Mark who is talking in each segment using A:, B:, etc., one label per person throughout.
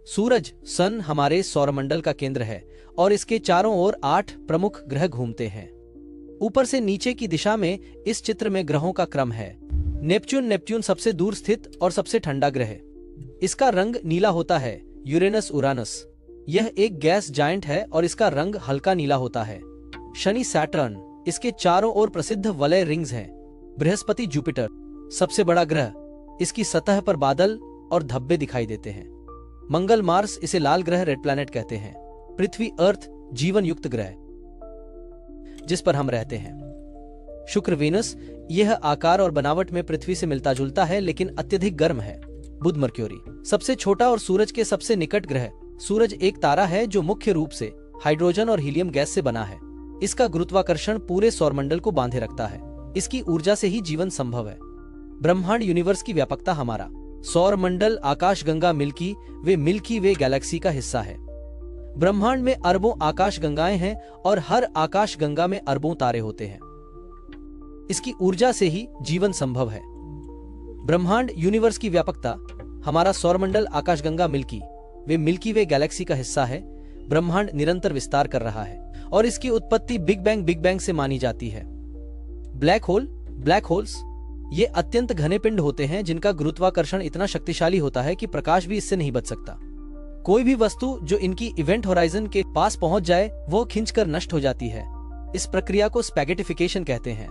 A: सूरज सन हमारे सौरमंडल का केंद्र है और इसके चारों ओर 8 प्रमुख ग्रह घूमते हैं। ऊपर से नीचे की दिशा में इस चित्र में ग्रहों का क्रम है। नेपच्यून सबसे दूर स्थित और सबसे ठंडा ग्रह है। इसका रंग नीला होता है। यूरेनस उरानस यह एक गैस जायंट है और इसका रंग हल्का नीला होता है। शनि सैटर्न इसके चारों ओर प्रसिद्ध वलय रिंग्स हैं। बृहस्पति जुपिटर सबसे बड़ा ग्रह, इसकी सतह पर बादल और धब्बे दिखाई देते हैं। मंगल मार्स इसे लाल ग्रह रेड प्लैनेट कहते हैं। पृथ्वी अर्थ जीवन युक्त ग्रह जिस पर हम रहते हैं। शुक्र वीनस यह आकार और बनावट में पृथ्वी से मिलता जुलता है लेकिन अत्यधिक गर्म है। बुध मर्क्यूरी सबसे छोटा और सूरज के सबसे निकट ग्रह। सूरज एक तारा है जो मुख्य रूप से हाइड्रोजन और हीलियम गैस से बना है। इसका गुरुत्वाकर्षण पूरे सौरमंडल को बांधे रखता है। इसकी ऊर्जा से ही जीवन संभव है। ब्रह्मांड यूनिवर्स की व्यापकता हमारा सौरमंडल आकाशगंगा मिल्की वे गैलेक्सी का हिस्सा है। ब्रह्मांड में अरबों आकाशगंगाएं हैं और हर आकाशगंगा में अरबों तारे होते हैं। इसकी ऊर्जा से ही जीवन संभव है। ब्रह्मांड यूनिवर्स की व्यापकता हमारा सौरमंडल आकाशगंगा मिल्की वे गैलेक्सी का हिस्सा है। ब्रह्मांड निरंतर विस्तार कर रहा है और इसकी उत्पत्ति बिग बैंग से मानी जाती है। ब्लैक होल्स ये अत्यंत घने पिंड होते हैं जिनका गुरुत्वाकर्षण इतना शक्तिशाली होता है कि प्रकाश भी इससे नहीं बच सकता। कोई भी वस्तु जो इनकी इवेंट होराइजन के पास पहुंच जाए वो खिंचकर नष्ट हो जाती है। इस प्रक्रिया को स्पैगेटिफिकेशन कहते हैं।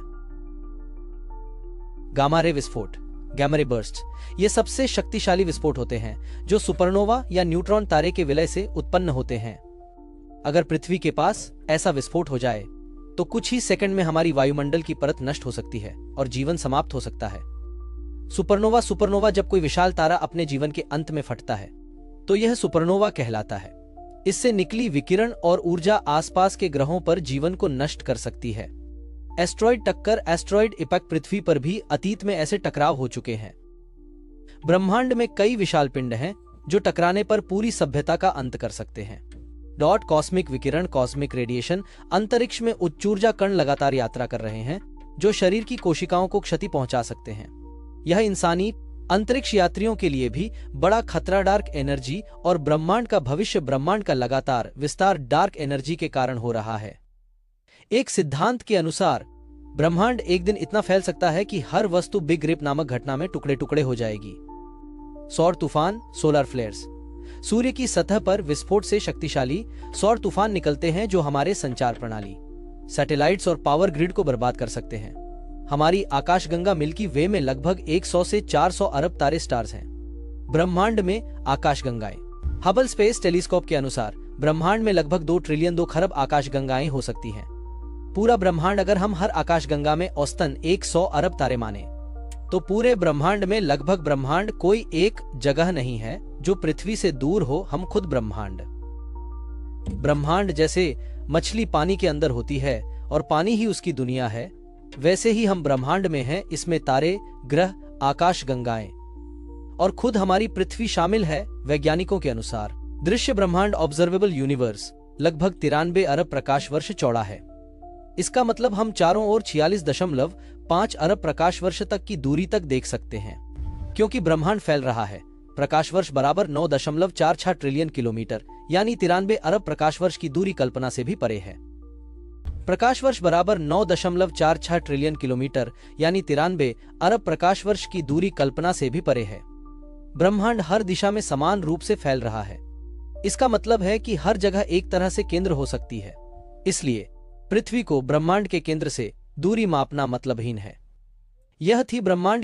A: गामा रे विस्फोट गैमा रे बर्स्ट ये सबसे शक्तिशाली विस्फोट होते हैं जो सुपरनोवा या न्यूट्रॉन तारे के विलय से उत्पन्न होते हैं। अगर पृथ्वी के पास ऐसा विस्फोट हो जाए तो कुछ ही सेकंड में हमारी वायुमंडल की परत नष्ट हो सकती है और जीवन समाप्त हो सकता है। सुपरनोवा जब कोई विशाल तारा अपने जीवन के अंत में फटता है तो यह सुपरनोवा कहलाता है। इससे निकली विकिरण और ऊर्जा आसपास के ग्रहों पर जीवन को नष्ट कर सकती है। एस्ट्रॉइड इपैक्ट पृथ्वी पर भी अतीत में ऐसे टकराव हो चुके हैं। ब्रह्मांड में कई विशाल पिंड हैं जो टकराने पर पूरी सभ्यता का अंत कर सकते हैं। कॉस्मिक विकिरण कॉस्मिक रेडिएशन अंतरिक्ष में उच्च ऊर्जा कण लगातार यात्रा कर रहे हैं जो शरीर की कोशिकाओं को क्षति पहुंचा सकते हैं। यह इंसानी अंतरिक्ष यात्रियों के लिए भी बड़ा खतरा डार्क एनर्जी और ब्रह्मांड का भविष्य ब्रह्मांड का लगातार विस्तार डार्क एनर्जी के कारण हो रहा है। एक सिद्धांत के अनुसार ब्रह्मांड एक दिन इतना फैल सकता है कि हर वस्तु बिग रिप नामक घटना में टुकड़े टुकड़े हो जाएगी। सौर तूफान सोलर फ्लेयर्स सूर्य की सतह पर विस्फोट से शक्तिशाली सौर तूफान निकलते हैं जो हमारे संचार प्रणाली सैटेलाइट्स और पावर ग्रिड को बर्बाद कर सकते हैं। हमारी आकाशगंगा मिल्की वे में लगभग 100 से 400 अरब तारे स्टार्स हैं। ब्रह्मांड में आकाशगंगाएं हबल स्पेस टेलीस्कोप के अनुसार ब्रह्मांड में लगभग 2 ट्रिलियन 2 खरब आकाशगंगाएं हो सकती हैं। पूरा ब्रह्मांड अगर हम हर आकाशगंगा में औसतन 100 अरब तारे माने तो पूरे ब्रह्मांड में लगभग ब्रह्मांड कोई एक जगह नहीं है जो पृथ्वी से दूर हो। हम खुद ब्रह्मांड जैसे मछली पानी के अंदर होती है और पानी ही उसकी दुनिया है, वैसे ही हम ब्रह्मांड में हैं। इसमें तारे, ग्रह, आकाशगंगाएं और खुद हमारी पृथ्वी शामिल है। वैज्ञानिकों के अनुसार दृश्य ब्रह्मांड ऑब्जर्वेबल यूनिवर्स लगभग 93 अरब प्रकाश वर्ष चौड़ा है। इसका मतलब हम चारों ओर 46.5 अरब प्रकाश वर्ष तक की दूरी तक देख सकते हैं। क्योंकि ब्रह्मांड फैल रहा है, प्रकाश वर्ष बराबर 9.46 ट्रिलियन किलोमीटर यानी 93 अरब प्रकाश वर्ष की दूरी कल्पना से भी परे है। प्रकाश वर्ष बराबर 9.46 ट्रिलियन किलोमीटर यानी 93 अरब प्रकाश वर्ष की दूरी कल्पना से भी परे है। ब्रह्मांड हर दिशा में समान रूप से फैल रहा है। इसका मतलब है कि हर जगह एक तरह से केंद्र हो सकती है। इसलिए पृथ्वी को ब्रह्मांड के केंद्र से दूरी मापना मतलबहीन है। यह थी ब्रह्मांड